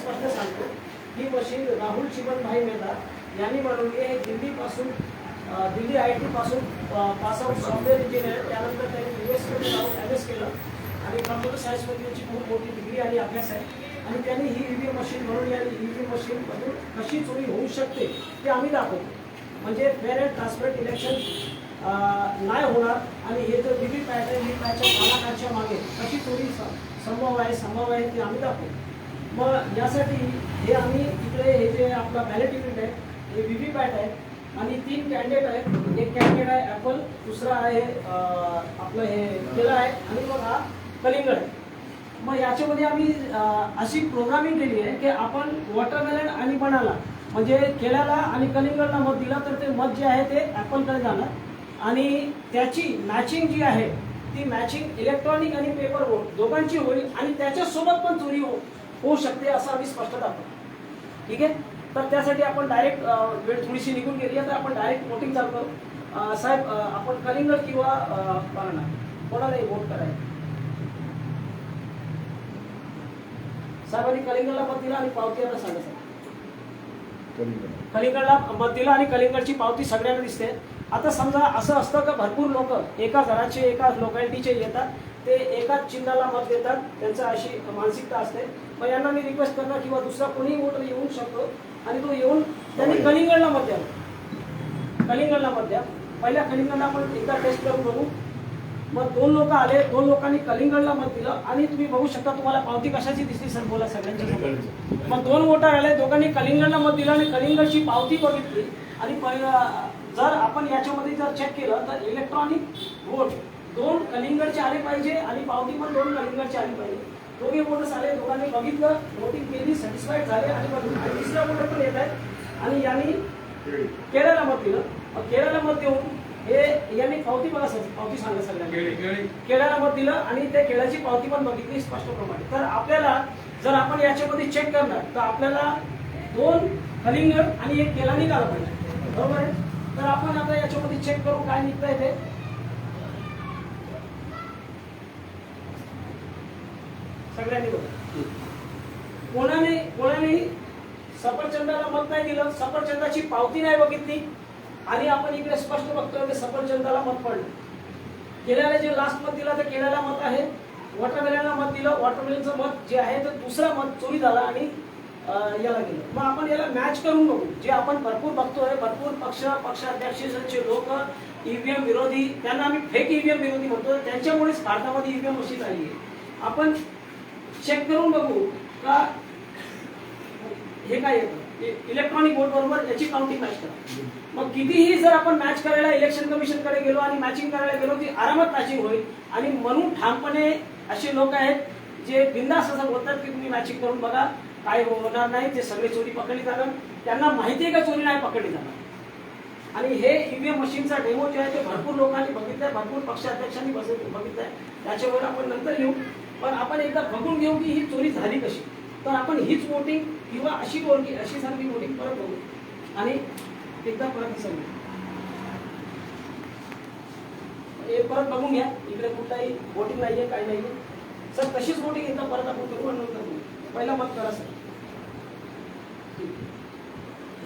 स्पष्ट सांगतो, ही मशीन राहुल चिमनभाई मेहता यांनी बनवली आहे. दिल्ली IIT पासून पासआउट सॉफ्टवेअर इंजिनियर. त्यानंतर त्यांनी US मध्ये जाऊन MS केलं आणि कम्प्युटर सायन्समध्ये त्याची खूप मोठी डिग्री आणि अभ्यास आहे. आणि त्यांनी ही EVM मशीन बनवली आणि EVM मशीनमधून कशी चोरी होऊ शकते ते आम्ही दाखवतो. म्हणजे फेअर अँड ट्रान्सपरंट इलेक्शन नाही होणार. आणि हे जो VVPAT आहे, VVPATच्या कानाकाच्या मागे कशी चोरी संभव आहे ते आम्ही दाखवतो. मग यासाठी हे आम्ही इकडे हे जे आपला बॅलेट युनिट आहे हे VVPAT आहे आणि 3 कॅन्डिडेट आहेत. एक कॅन्डिडेट आहे ॲपल, दुसरा आहे आपलं हे केला आहे आणि मग हा कलिंगड आहे. मग याच्यामध्ये आम्ही अशी प्रोग्रामिंग केली आहे की आपण वॉटरमेलन आणि बनाना म्हणजे केळ्याला आणि कलिंगडला मत दिला तर ते मत जे आहे ते ॲपलकडे जाणार आणि त्याची मॅचिंग जी आहे ती मॅचिंग इलेक्ट्रॉनिक आणि पेपर वोट दोघांची होईल आणि त्याच्यासोबत पण चोरी होऊ शकते असं आम्ही स्पष्ट दाखवतो. ठीक आहे. तर त्यासाठी आपण डायरेक्ट वेळ थोडीशी निघून गेली तर आपण डायरेक्ट वोटिंग चालू करू. साहेब आपण कलिंगड किंवा बनाना कोणालाही वोट करायचं. साहेबांनी कलिंगडला मत दिला आणि पावती आता सांगा साहेब. कलिंगडला मत दिलं आणि कलिंगडची पावती सगळ्यांना दिसते. आता समजा असं असतं का भरपूर लोक एका घराचे एका लोकॅलिटीचे येतात, ते एकाच चिन्हाला मत देतात, त्यांचं अशी मानसिकता असते. मग यांना मी रिक्वेस्ट करणार किंवा दुसरा कोणीही वोटर येऊ शकतो आणि तो येऊन त्यांनी कलिंगडला मत द्या. कलिंगडला मत द्या. पहिल्या कलिंगडला आपण एकदा टेस्ट करून बघू. मग 2 लोक आले, 2 लोकांनी कलिंगडला मत दिलं आणि तुम्ही बघू शकता तुम्हाला पावती कशाची दिसली सर बोला सगळ्यांच्या. मग 2 वोटर आले, दोघांनी कलिंगडला मत दिलं आणि कलिंगडची पावती बघितली आणि जर आपण याच्यामध्ये जर चेक केलं तर इलेक्ट्रॉनिक वोट 2 कलिंगडचे आले पाहिजे आणि पावती पण 2 कलिंगडचे आली पाहिजे. दोघे वोटर्स आले, दोघांनी बघितलं, वोटिंग केली, सॅटिस्फाईड झाले आणि तिसरा वोटर पण येत आहे आणि यांनी केरळला मत दिलं. केरळला मत देऊन हे यांनी पावती बघा सर, पावती सांगा सगळ्यांना. केळ्याला मत दिलं आणि ते केळ्याची पावती पण बघितली स्पष्टप्रमाणे. तर आपल्याला जर आपण याच्यामध्ये चेक करणार तर आपल्याला 2 कलिंगड आणि 1 केळा निघाला पाहिजे. बरोबर आहे. तर आपण आता याच्यामध्ये चेक करू काय निघतंय ते. सगळ्यांनी बघा. कोणाने सफरचंदाला मत नाही दिलं, सफरचंदाची पावती नाही बघितली आणि आपण इकडे स्पष्ट बघतोय की सफरचंदाला मत पडलं. केळ्याला जे लास्ट मत दिला तर केळ्याला मत आहे. वॉटरमेलनला मत दिलं, वॉटरमेलनचं मत जे आहे तर दुसरा मत चोरी झाला आणि याला गेलं. मग आपण याला मॅच करून बघू. जे आपण भरपूर बघतोय, भरपूर पक्षाध्यक्षांचे लोक EVM विरोधी, त्यांना आम्ही फेक EVM विरोधी म्हणतो, त्यांच्यामुळेच भारतामध्ये EVM मशीन आली आहे. आपण चेक करून बघू का हे काय येतं इलेक्ट्रॉनिक वोट बरोबर याची काउंटिंग मॅच करा. मग कितीही जर आपण मॅच करायला इलेक्शन कमिशनकडे गेलो आणि मॅचिंग करायला गेलो ती आरामात मॅचिंग होईल. आणि म्हणून ठामपणे असे लोक आहेत जे बिंदास असं बोलतात की तुम्ही मॅचिंग करून बघा काय होणार नाही, ते सगळे चोरी पकडली जाणार. त्यांना माहिती आहे का चोरी नाही पकडली जाणार. आणि हे EVM मशीनचा डेमो जे आहे ते भरपूर लोकांनी बघितलंय, भरपूर पक्षाध्यक्षांनी बघितलंय. त्याच्यावर आपण नंतर येऊ. पण आपण एकदा बघून घेऊ की ही चोरी झाली कशी. तर आपण हीच वोटिंग किंवा अशी सारखी वोटिंग परत बघू आणि एकदा परत सांगू. हे परत बघून घ्या. इकडे कुठलाही वोटिंग नाहीये, काही नाहीये सर. तशीच वोटिंग एकदा परत आपण करू आणि नंतर पहिला मत करा सर.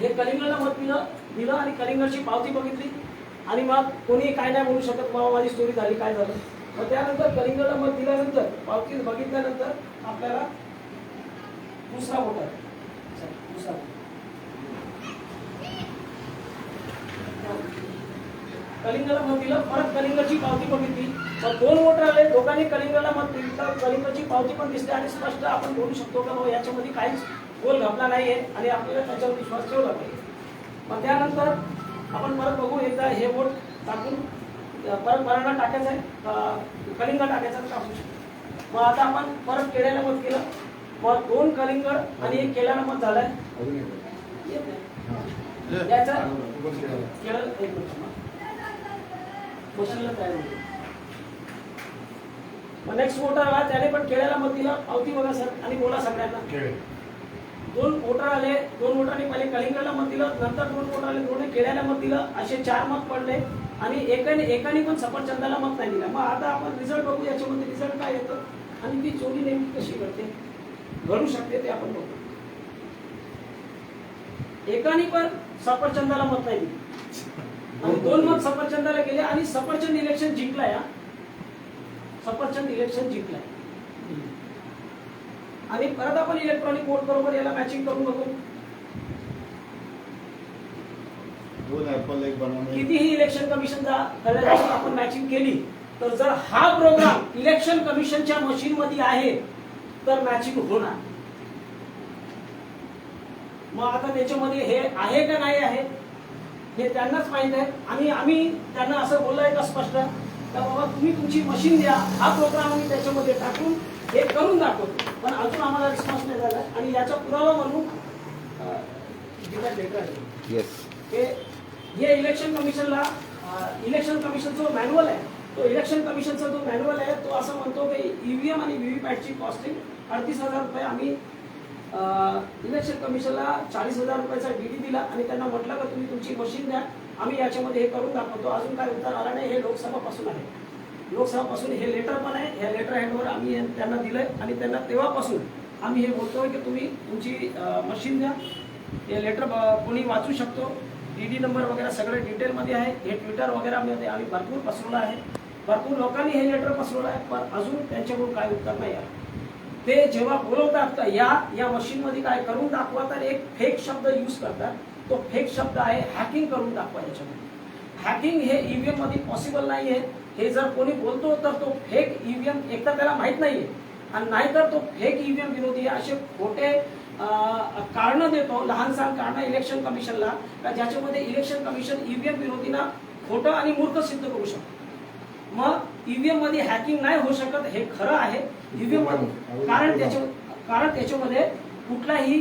हे कलिंगडला मत दिलं आणि कलिंगडची पावती बघितली आणि मग कोणी काय नाही बोलू शकत बाबा माझी स्टोरी झाली काय झालं. मग त्यानंतर कलिंगडला मत दिल्यानंतर पावती बघितल्यानंतर आपल्याला दुसरा वोटर दुसरा कलिंगडला मत दिलं, परत कलिंगडची पावती बघितली. मग 2 वोटर आले, दोघांनी कलिंगडला मत दिलं, कलिंगडची पावती पण दिसते आणि स्पष्ट आपण बोलू शकतो का बाबा याच्यामध्ये काहीच गोल घपला नाहीये आणि आपल्याला त्याच्यावर विश्वास ठेवला पाहिजे. मग त्यानंतर आपण परत बघू एकदा हे वोट टाकून परत बनाना टाकायचं आहे, कलिंगड टाकायचं टाकू शकतो. मग आता आपण परत केळ्याला मत केलं. मग 2 कलिंगड आणि 1 केळ्याला मत झालंय. याचा केळं मशीनला तयार होईल. मग नेक्स्ट वोटर आला, त्याने पण केळ्याला मत दिलं. पावती बघा सर आणि बोला सगळ्यांना. 2 वोटर आले, 2 वोटरांनी पहिले कलिंगडला मत दिलं, नंतर 2 वोटर आले, 2 केळ्याला मत दिलं. असे 4 मत पडले आणि एकाने पण सफरचंदाला मत नाही दिलं. मग आता आपण रिझल्ट बघू याच्यामध्ये रिझल्ट काय येतं आणि ती चोरी नेमकी कशी घडू शकते ते आपण बघू. एकाने पण सफरचंदाला मत नाही दिली आणि 2 मत सफरचंदाला गेले आणि सफरचंद इलेक्शन जिंकलाय. सफरचंद इलेक्शन जिंकलाय. आणि परत आपण इलेक्ट्रॉनिक वोट बरोबर याला मॅचिंग करून बघू. कितीही इलेक्शन कमिशन आपण मॅचिंग केली तर जर हा प्रोग्राम इलेक्शन कमिशनच्या मशीन मध्ये आहे तर मॅचिंग होणार. मग आता त्याच्यामध्ये हे आहे का नाही आहे हे त्यांनाच माहित आहे. आणि आम्ही त्यांना असं बोललोय का स्पष्ट का बाबा तुम्ही तुमची मशीन द्या, हा प्रोग्राम आम्ही त्याच्यामध्ये टाकून हे करून दाखवतो. पण अजून आम्हाला रिस्पॉन्स नाही झाला आणि याचा पुरावा म्हणून हे इलेक्शन कमिशनला इलेक्शन कमिशनचा मॅन्युअल आहे. तो इलेक्शन कमिशनचा जो मॅन्युअल आहे तो असं म्हणतो की ईव्हीएम आणि व्हीव्हीपॅटची कॉस्टिंग 38,000 रुपये. आम्ही इलेक्शन कमिशनला 40,000 रुपयाचा डीडी दिला आणि त्यांना म्हटलं का तुम्ही तुमची मशीन द्या, आम्ही याच्यामध्ये हे करून दाखवतो. अजून काय उत्तर आला नाही. हे लोकसभापासून आहे. लोकसभापासून हे लेटर पण आहे. ह्या लेटर हँडवर आम्ही त्यांना दिलंय आणि त्यांना तेव्हापासून आम्ही हे बोलतोय की तुम्ही तुमची मशीन द्या. हे लेटर कोणी वाचू शकतो. डीडी नंबर वगैरे सगळं डिटेलमध्ये आहे. हे ट्विटर वगैरेमध्ये आम्ही भरपूर पसरवलं आहे. भरपूर लोकांनी हे लेटर पसरवलं आहे पण अजून त्यांच्याकडून काय उत्तर नाही आहे. ते जेव्हा बोलवतात या मशीनमध्ये काय करून दाखवा तर एक फेक शब्द यूज करतात. तो फेक शब्द आहे हॅकिंग करून दाखवा. याच्यामध्ये हॅकिंग हे ईव्हीएम मध्ये पॉसिबल नाही आहे. हे जर कोणी बोलतो तर तो फेक ईव्हीएम एकतर त्याला माहित नाहीये आणि नाहीतर तो फेक ईव्हीएम विरोधी असे खोटे कारण देतो, लहान सहान कारण इलेक्शन कमिशनला का ज्याच्यामध्ये इलेक्शन कमिशन ईव्हीएम विरोधींना खोटं आणि मूर्ख सिद्ध करू शकतो. मग ईव्हीएम मध्ये हॅकिंग नाही होऊ शकत हे खरं आहे. ईव्हीएम कारण त्याच्यामध्ये कुठलाही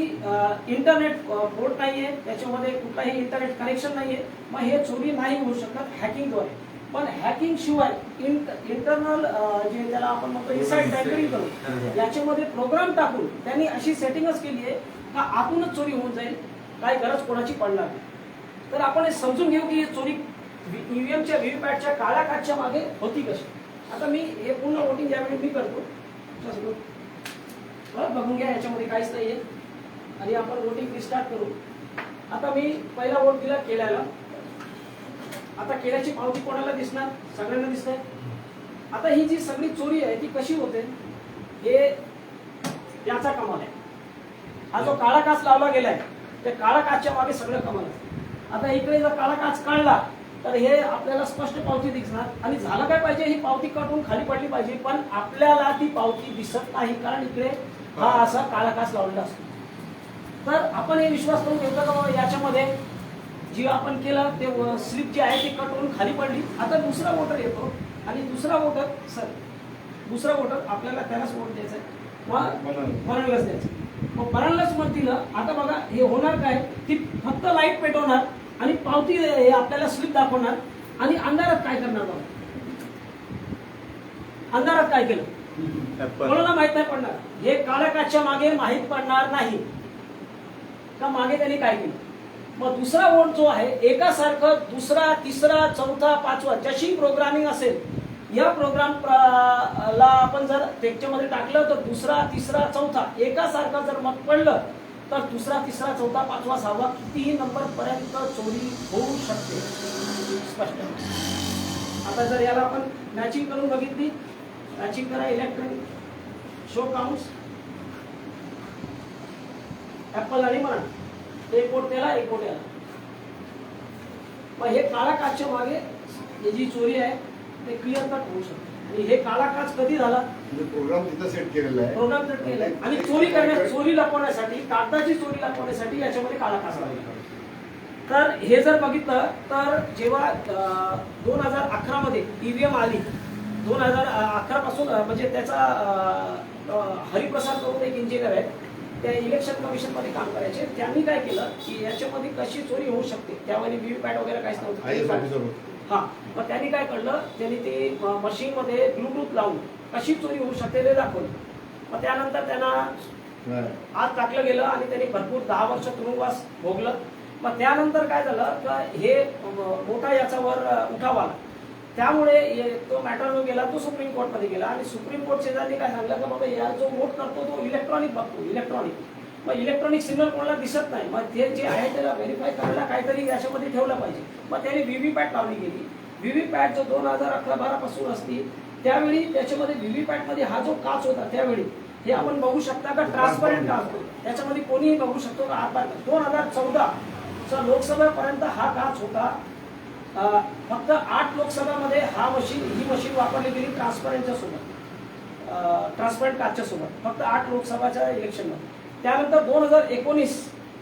इंटरनेट पोर्ट नाहीये, त्याच्यामध्ये कुठलाही इंटरनेट कनेक्शन नाहीये. मग हे चोरी नाही होऊ शकत हॅकिंगद्वारे. पण हॅकिंग शिवाय इंटरनल जे त्याला आपण म्हणतो इनसाइड टॅम्परिंग करून याच्यामध्ये प्रोग्राम टाकून त्यांनी अशी सेटिंगच केली आहे का आतूनच चोरी होऊन जाईल, काय गरज कोणाची पडणार नाही. तर आपण हे समजून घेऊ की चोरी ईव्हीएमच्या व्हीव्हीपॅटच्या काळ्या काचच्या मागे होती कशी. आता मी हे पूर्ण वोटिंग ज्यावेळी मी करतो बघून घ्या, याच्यामध्ये काहीच नाहीये आणि आपण वोटिंग रिस्टार्ट करू. आता मी पहिला वोट दिला केल्याला. आता केल्याची पावती कोणाला दिसणार? सगळ्यांना दिसतंय. आता ही जी सगळी चोरी आहे ती कशी होते हे याचा कमाल आहे. हा जो काळा काच लावला गेलाय त्या काळा काचच्या मागे सगळं कमाल आहे. आता इकडे जर काळा काच काढला तर हे आपल्याला स्पष्ट पावती दिसणार आणि झालं काय पाहिजे ही पावती कटून खाली पडली पाहिजे पण आपल्याला ती पावती दिसत नाही कारण इकडे हा असा काळा काच लावलेला असतो. तर आपण हे विश्वास करून घेतो का बाबा याच्यामध्ये जी आपण केलं ते स्लिप जी आहे ती कट होऊन खाली पडली. आता दुसरा वोटर येतो आणि दुसरा वोटर आपल्याला त्यालाच वोट द्यायचा आहे, मरणलाच द्यायचं. मग मरणलाच मत दिलं. आता बघा हे होणार काय, ती फक्त लाईट पेटवणार आणि पावती हे आपल्याला स्लिप दाखवणार आणि अंधारात काय करणार बघा. अंधारात काय केलं कोणाला माहित नाही पडणार. हे काळ्या काचच्या मागे माहित पडणार नाही का मागे त्यांनी काय केलं. मग दुसरा वोट जो आहे एकासारखं दुसरा तिसरा चौथा पाचवा जशी प्रोग्रामिंग असेल या प्रोग्राम ला आपण जर त्याच्यामध्ये टाकलं तर दुसरा तिसरा चौथा एकासारखं जर मत पडलं तर दुसरा तिसरा चौथा पाचवा सहावा कितीही नंबर पर्यंत चोरी होऊ शकते. स्पष्ट. आता जर याला आपण मॅचिंग करून बघितली, मॅचिंग करा. इलेक्ट्रॉनिक शो काउंट्स ऍपल आणि म्हणा एक वोट त्याला एक वोट याला. मग हे काळा काचच्या मागे ही जी चोरी आहे ते क्लिअर कट होऊ शकते. आणि हे काळा काच कधी झाला प्रोग्राम तिथं सेट केलेला आहे. प्रोग्राम सेट केलेला आहे आणि चोरी लपवण्यासाठी कागदाची चोरी लपवण्यासाठी याच्यामध्ये काळा काच लागला. तर हे जर बघितलं तर जेव्हा 2011 मध्ये ईव्हीएम आली 2011 पासून म्हणजे त्याचा हरिप्रसाद करून एक इंजिनियर आहे त्या इलेक्शन कमिशन मध्ये काम करायचे. त्यांनी काय केलं की याच्यामध्ये कशी चोरी होऊ शकते त्यामध्ये व्हीव्हीपॅट वगैरे काहीच नव्हतं. हा मग त्यांनी काय कळलं त्यांनी ते मशीन मध्ये ब्लूटूथ लावून कशी चोरी होऊ शकते ते दाखवलं. मग त्यानंतर त्यांना आत टाकलं गेलं आणि त्यांनी भरपूर 10 वर्ष तुरुंगवास भोगलं. मग त्यानंतर काय झालं तर हे मोठा याच्यावर उठाव आला. त्यामुळे तो मॅटर जो गेला तो सुप्रीम कोर्टमध्ये गेला आणि सुप्रीम कोर्ट शेजारी काय सांगलं की बाबा या जो वोट करतो तो इलेक्ट्रॉनिक बघतो. इलेक्ट्रॉनिक मग इलेक्ट्रॉनिक सिग्नल कोणाला दिसत नाही, मग ते जे आहे त्याला व्हेरीफाय करायला काहीतरी याच्यामध्ये ठेवलं पाहिजे. मग त्याने व्हीव्हीपॅट लावली गेली. व्हीव्हीपॅट जो 2011-12 पासून असती त्यावेळी त्याच्यामध्ये व्हीव्हीपॅटमध्ये हा जो काच होता त्यावेळी हे आपण बघू शकता का ट्रान्सपरंट काच होता, त्याच्यामध्ये कोणीही बघू शकतो का आत. 2014 लोकसभेपर्यंत हा काच होता. फक्त 8 लोकसभामध्ये ही मशीन वापरली गेली ट्रान्सपरंटच्या सोबत, ट्रान्सपरंट काचच्या सोबत फक्त 8 लोकसभाच्या इलेक्शनमध्ये. त्यानंतर 2019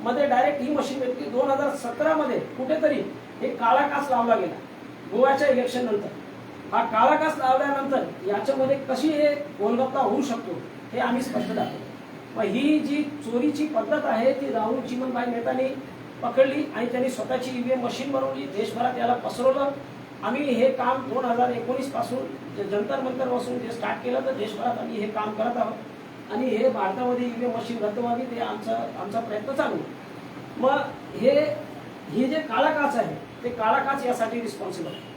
मध्ये डायरेक्ट ही मशीन भेटली. 2017 मध्ये कुठेतरी एक काळा काच लावला गेला गोव्याच्या इलेक्शन नंतर. हा काळा काच लावल्यानंतर याच्यामध्ये कशी हे गोलगप्पा होऊ शकतो हे आम्ही स्पष्ट दाखवतो. मग ही जी चोरीची पद्धत आहे ती राहुल चिमनभाई मेहतानी पकडली आणि त्यांनी स्वतःची ईव्हीएम मशीन बनवली, देशभरात याला पसरवलं. आम्ही हे काम 2019 पासून जंतर मंतर पासून जे स्टार्ट केलं तर देशभरात आम्ही हे काम करत आहोत आणि हे भारतामध्ये ईव्हीएम मशीन रद्द व्हावी ते आमचा प्रयत्न चालू आहे. मग हे जे काळा काच आहे ते काळा काच यासाठी रिस्पॉन्सिबल आहे.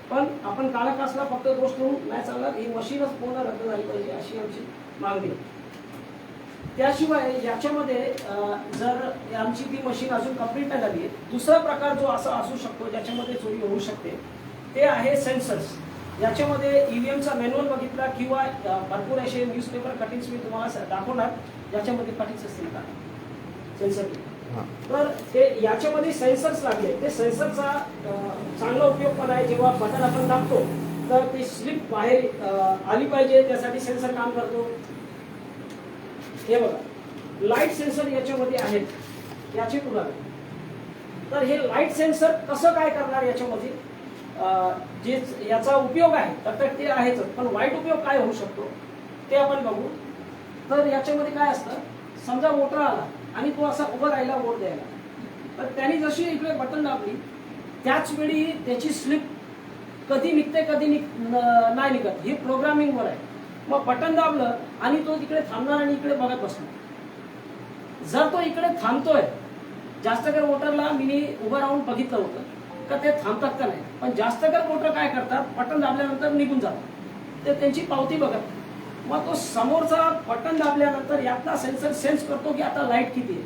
पण आपण काळा काचला फक्त दोष देऊन नाही चालणार, ही मशीनच पूर्ण रद्द झाली पाहिजे अशी आमची मागणी आहे. त्याशिवाय याच्यामध्ये जर आमची ती मशीन अजून कंप्लीट नाही झाली आहे, दुसरा प्रकार जो असा असू शकतो ज्याच्यामध्ये चोरी होऊ शकते ते आहे सेन्सर्स. याच्यामध्ये ईव्हीएमचा मॅन्युअल बघितला किंवा भरपूर असे न्यूजपेपर कटिंग्स मी तुम्हाला दाखवणार ज्याच्यामध्ये कटिंग्स असतील का सेन्सर. तर ते याच्यामध्ये सेन्सर्स लागले. ते सेन्सरचा चांगला उपयोग पण आहे. जेव्हा बटन आपण दाबतो तर ती स्लिप बाहेर आली पाहिजे त्यासाठी सेन्सर काम करतो. हे बघा लाईट सेन्सर याच्यामध्ये आहेत याचे पुरावे. तर हे लाईट सेन्सर कसं काय करणार याच्यामध्ये जे याचा उपयोग आहे तर ते आहेच, पण वाईट उपयोग काय होऊ शकतो ते आपण बघू. तर याच्यामध्ये काय असतं, समजा वोटर आला आणि तो असा उभा राहिला वोट द्यायला, तर त्यांनी जशी इकडे बटन दाबली त्याच वेळी त्याची स्लिप कधी निघते कधी नाही निघत, ही प्रोग्रामिंगवर आहे. मग बटन दाबलं आणि तो तिकडे थांबणार आणि इकडे बघत बसणार. जर तो इकडे थांबतोय, जास्त कर वोटरला मी उभं राहून बघितलं होतं का ते थांबतात का नाही, पण जास्त कर वोटर काय करतात बटन दाबल्यानंतर निघून जातात, ते त्यांची पावती बघत. मग तो समोरचा बटन दाबल्यानंतर यातला सेन्सर सेन्स करतो की आता लाईट किती आहे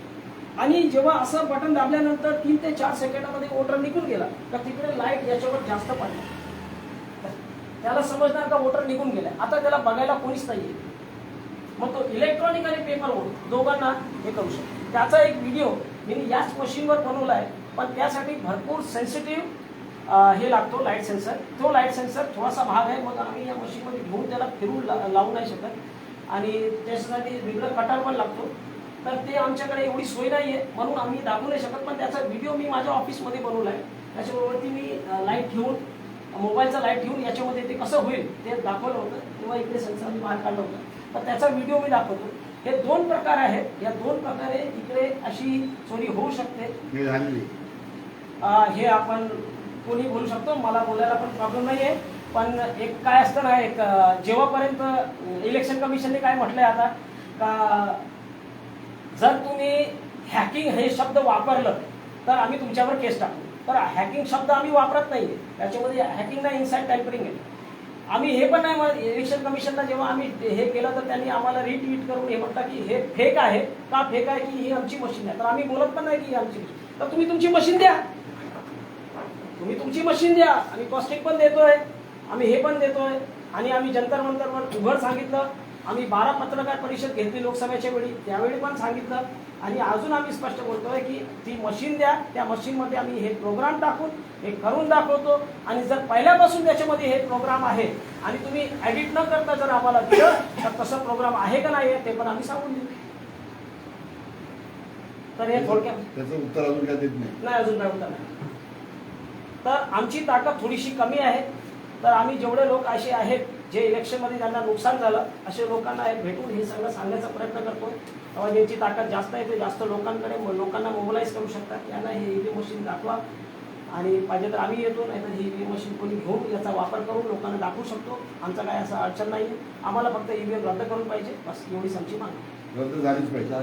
आणि जेव्हा असं बटन दाबल्यानंतर 3 ते 4 सेकंदामध्ये वोटर निघून गेला तर तिकडे लाईट याच्यावर जास्त पडली, त्याला समजणार का वोटर निघून गेलाय. आता त्याला बघायला कोणीच नाहीये. मग तो इलेक्ट्रॉनिक आणि पेपर वोट दोघांना हे करू शकतो. त्याचा एक व्हिडिओ मी याच मशीनवर बनवला आहे, पण त्यासाठी भरपूर सेन्सिटिव्ह हे लागतो लाईट सेन्सर. तो लाईट सेन्सर थोडासा भाग आहे, मग आम्ही या मशीनमध्ये घेऊन त्याला फिरून लावू नाही शकत आणि त्याच्यासाठी वेगळं कटर पण लागतो. तर ते आमच्याकडे एवढी सोय नाही आहे म्हणून आम्ही दाखवू नाही शकत, पण त्याचा व्हिडिओ मी माझ्या ऑफिसमध्ये बनवला आहे. त्याच्याबरोबरती मी लाईट घेऊन मोबाईलचा लाईट घेऊन याच्यामध्ये ते कसं होईल ते दाखवलं होतं किंवा इकडे सेन्सर मी बाहेर काढलं होतं, तर त्याचा व्हिडिओ मी दाखवतो. हे 2 प्रकार आहेत, या 2 प्रकारे इकडे अशी चोरी होऊ शकते. हे आपण कोणी बोलू शकतो, मला बोलायला पण प्रॉब्लेम नाही आहे. पण एक काय असतं ना, एक जेव्हापर्यंत इलेक्शन कमिशनने काय म्हटलंय आता का जर तुम्ही हॅकिंग हे शब्द वापरलं तर आम्ही तुमच्यावर केस टाकू. तर हॅकिंग शब्द आम्ही वापरत नाहीये, त्याच्यामध्ये हॅकिंग नाही इनसाइड टॅम्परिंग आहे. आम्ही हे पण नाही, इलेक्शन कमिशनला जेव्हा आम्ही हे केलं तर त्यांनी आम्हाला रिट्वीट करून हे म्हणतात की हे फेक आहे का, फेक आहे की ही आमची मशीन आहे. तर आम्ही बोलत पण नाही की ही आमची मशीन. तर तुम्ही तुमची मशीन द्या, तुम्ही तुमची मशीन द्या. आम्ही कॉस्टिंग पण देतोय, आम्ही हे पण देतोय आणि आम्ही जंतर मंतरवर उघड सांगितलं. आम्ही 12 पत्रकार परिषद घेतली लोकसभेच्या वेळी, त्यावेळी पण सांगितलं आणि अजून आम्ही स्पष्ट बोलतोय की ती मशीन द्या, त्या मशीनमध्ये आम्ही हे प्रोग्राम टाकून हे करून दाखवतो आणि जर पहिल्यापासून त्याच्यामध्ये हे प्रोग्राम आहे आणि तुम्ही एडिट न करता जर आम्हाला दिलं तर तसं प्रोग्राम आहे का नाही ते पण आम्ही सांगून देऊ. तर हे थोडक्यात त्याचं उत्तर अजून काय देत नाही, अजून काय उत्तर नाही. तर आमची ताकद थोडीशी कमी आहे. तर आम्ही जेवढे लोक असे आहेत जे इलेक्शनमध्ये ज्यांना नुकसान झालं असे लोकांना भेटून हे सगळं सांगण्याचा प्रयत्न करतो. तेव्हा ज्यांची ताकद जास्त आहे ते जास्त लोकांना मोबिलाईज करू शकतात. यांना हे ईव्हीएम मशीन दाखवा आणि पाहिजे तर आम्ही येतो, नाही तर ही ईव्हीएम मशीन कोणी घेऊन याचा वापर करून लोकांना दाखवू शकतो. आमचा काय असं अडचण नाही आहे. आम्हाला फक्त ईव्हीएम रद्द करून पाहिजे, बस एवढीच आमची मागणी. रद्द झालीच पाहिजे.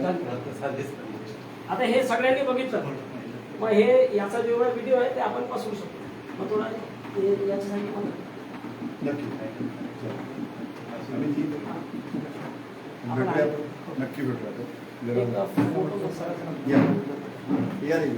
आता हे सगळ्यांनी बघितलं, मग हे याचा जेवढा व्हिडिओ आहे ते आपण पसरू शकतो. मग थोडा याच्यासाठी पण नक्की नक्की भेटूया. एक फोटो या या रे.